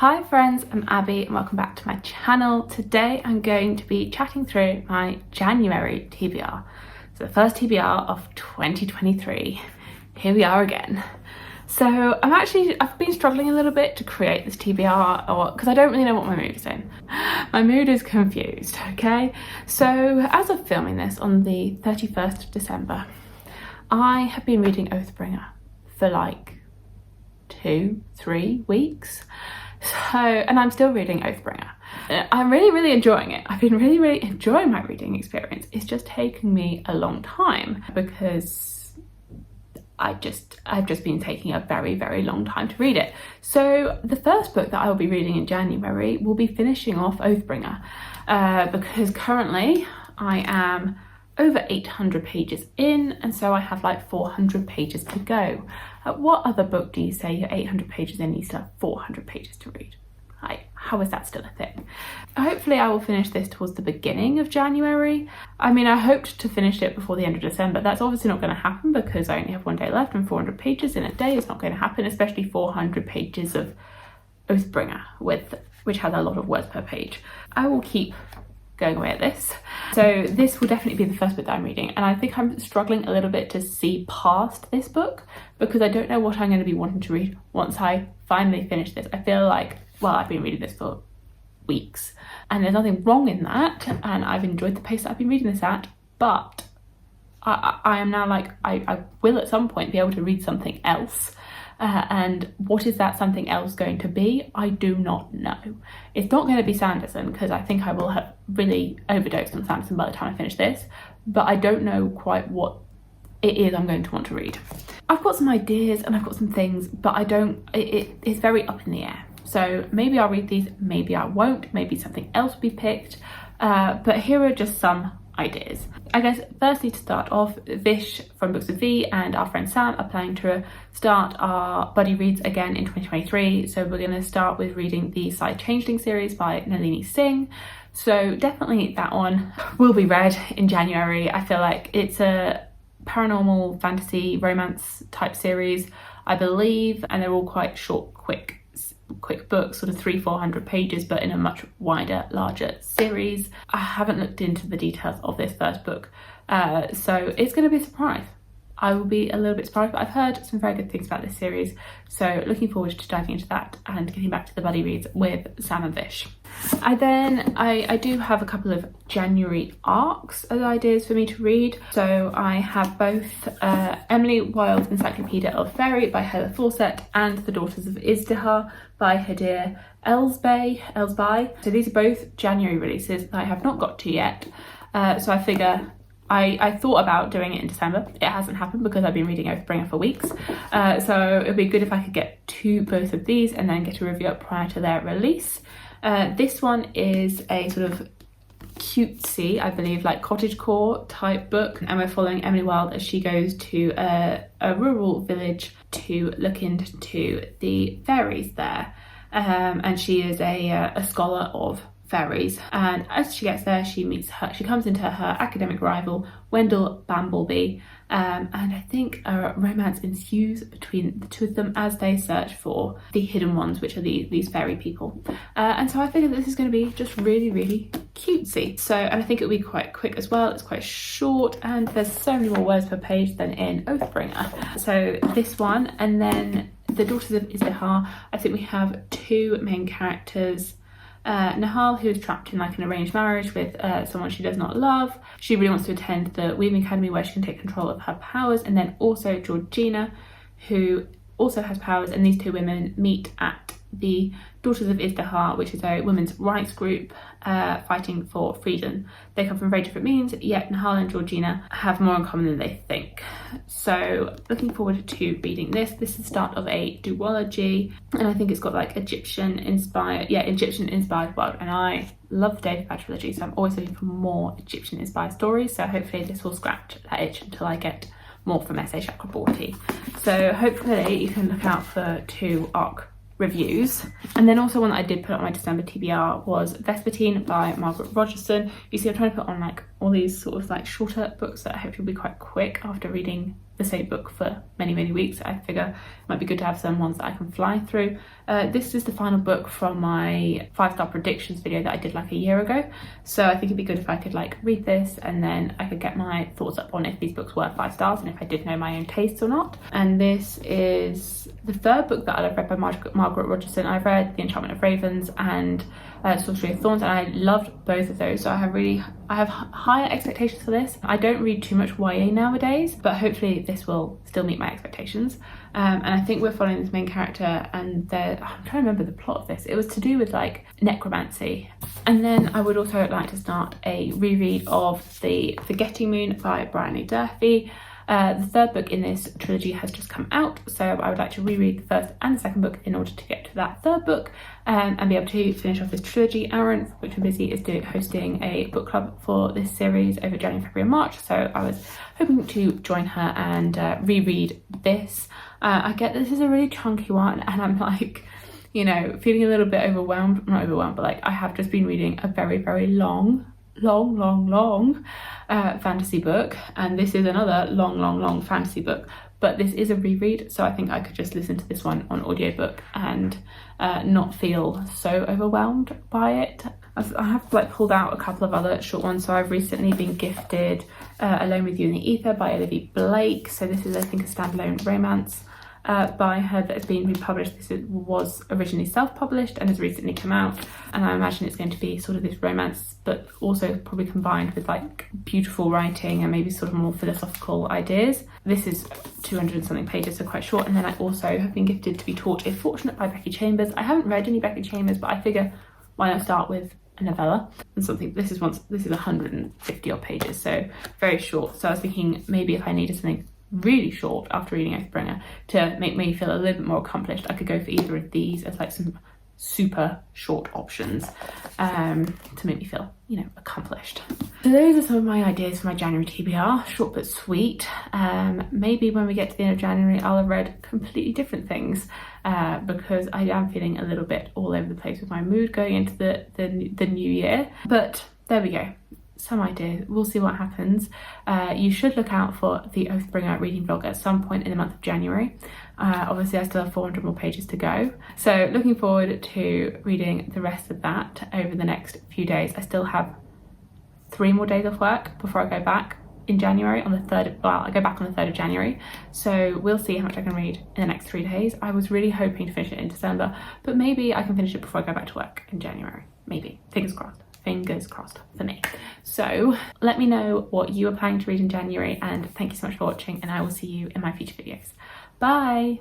Hi friends, I'm Abby and welcome back to my channel. Today I'm going to be chatting through my January TBR. So the first TBR of 2023. Here we are again. So I've been struggling a little bit to create this TBR because I don't really know what my mood is in. My mood is confused, okay? So as of filming this on the 31st of December, I have been reading Oathbringer for like 2-3 weeks. And I'm still reading Oathbringer. I'm really enjoying it. I've been really enjoying my reading experience. It's just taking me a long time because I've just been taking a very long time to read it. So the first book that I will be reading in January will be finishing off Oathbringer because currently I am over 800 pages in, and so I have like 400 pages to go. What other book do you say you're 800 pages in, you still have 400 pages to read? How is that still a thing? Hopefully I will finish this towards the beginning of January. I mean, I hoped to finish it before the end of December. That's obviously not going to happen because I only have one day left, and 400 pages in a day is not going to happen, especially 400 pages of Oathbringer, which has a lot of words per page. I will keep going away at this. So this will definitely be the first book that I'm reading, and I think I'm struggling a little bit to see past this book because I don't know what I'm going to be wanting to read once I finally finish this. I feel like, well, I've been reading this for weeks and there's nothing wrong in that, and I've enjoyed the pace that I've been reading this at, but I am now like, I will at some point be able to read something else. And what is that something else going to be? I do not know. It's not going to be Sanderson because I think I will have really overdosed on Sanderson by the time I finish this, but I don't know quite what it is I'm going to want to read. I've got some ideas and I've got some things, but it's very up in the air. So maybe I'll read these, maybe I won't, maybe something else will be picked, but here are just some ideas. I guess firstly, to start off, Vish from Books of V and our friend Sam are planning to start our buddy reads again in 2023. So we're going to start with reading the Sidechanging Series by Nalini Singh. So definitely that one will be read in January. I feel like it's a paranormal fantasy romance type series, I believe, and they're all quite short, quick books, sort of 300-400 pages, but in a much wider, larger series. I haven't looked into the details of this first book, so it's going to be a surprise. I will be a little bit surprised, but I've heard some very good things about this series, so looking forward to diving into that and getting back to the buddy reads with Sam and Vish. I do have a couple of January arcs as ideas for me to read. So I have both Emily Wilde's Encyclopedia of Fairy by Heather Fawcett and The Daughters of Izdihar by Hadir Elsbai. So these are both January releases that I have not got to yet. So I figure I thought about doing it in December. It hasn't happened because I've been reading Oathbringer for weeks. So it'd be good if I could get to both of these and then get a review up prior to their release. This one is a sort of cutesy, I believe, like cottagecore type book, and we're following Emily Wilde as she goes to a rural village to look into the fairies there, and she is a scholar of fairies, and as she gets there she comes into her academic rival Wendell Bambleby, and I think a romance ensues between the two of them as they search for the hidden ones, which are these fairy people, and so I figured that this is going to be just really cutesy. So, and I think it'll be quite quick as well. It's quite short and there's so many more words per page than in Oathbringer. So this one, and then The Daughters of Izdihar, I think we have two main characters. Nahal, who is trapped in like an arranged marriage with someone she does not love. She really wants to attend the Weaving Academy where she can take control of her powers. And then also Georgina, who also has powers, and these two women meet at the Daughters of Izdihar, which is a women's rights group fighting for freedom. They come from very different means, yet Nahal and Georgina have more in common than they think. So looking forward to reading this. This is the start of a duology, and I think it's got like Egyptian inspired world, and I love the David Badge trilogy, so I'm always looking for more Egyptian inspired stories, so hopefully this will scratch that itch until I get more from S.A. Chakraborty. So hopefully you can look out for 2 arc reviews. And then also one that I did put on my December TBR was Vespertine by Margaret Rogerson. You see, I'm trying to put on like all these sort of like shorter books that I hope will be quite quick after reading the same book for many weeks. I figure it might be good to have some ones that I can fly through. This is the final book from my 5-star predictions video that I did like a year ago. So I think it'd be good if I could like read this and then I could get my thoughts up on if these books were 5 stars and if I did know my own tastes or not. And this is the 3rd book that I've read by Margaret Rogerson. I've read The Enchantment of Ravens and Sorcery of Thorns, and I loved both of those. So I have higher expectations for this. I don't read too much YA nowadays, but hopefully this will still meet my expectations. And I think we're following this main character, and I'm trying to remember the plot of this. It was to do with like necromancy. And then I would also like to start a reread of The Forgetting Moon by Brian Lee Durfee. The 3rd book in this trilogy has just come out, so I would like to reread the 1st and the 2nd book in order to get to that 3rd book and be able to finish off this trilogy. Aaron, from Which We're Busy, is hosting a book club for this series over January, February and March, so I was hoping to join her and reread this. I get this is a really chunky one, and I'm like, you know, feeling a little bit overwhelmed. Not overwhelmed, but like I have just been reading a very, very long fantasy book, and this is another long fantasy book, but this is a reread, so I think I could just listen to this one on audiobook and not feel so overwhelmed by it. I have like pulled out a couple of other short ones. So I've recently been gifted Alone With You in the Ether by Olivia Blake. So this is, I think, a standalone romance by her that has been republished. This was originally self-published and has recently come out, and I imagine it's going to be sort of this romance, but also probably combined with like beautiful writing and maybe sort of more philosophical ideas. This is 200 and something pages, so quite short. And then I also have been gifted To Be Taught If Fortunate by Becky Chambers. I haven't read any Becky Chambers, but I figure why not start with a novella and something. This is 150 odd pages, so very short. So I was thinking maybe if I needed something really short after reading Oathbringer to make me feel a little bit more accomplished, I could go for either of these as like some super short options to make me feel, you know, accomplished. So those are some of my ideas for my January TBR, short but sweet. Maybe when we get to the end of January I'll have read completely different things because I am feeling a little bit all over the place with my mood going into the new year. But there we go. Some ideas. We'll see what happens. You should look out for the Oathbringer reading vlog at some point in the month of January. Obviously I still have 400 more pages to go, so looking forward to reading the rest of that over the next few days. I still have 3 more days of work before I go back in January on the 3rd. Well, I go back on the 3rd of January, so we'll see how much I can read in the next 3 days. I was really hoping to finish it in December, but maybe I can finish it before I go back to work in January. Maybe. Fingers crossed. Fingers crossed for me. So let me know what you are planning to read in January, and thank you so much for watching, and I will see you in my future videos. Bye.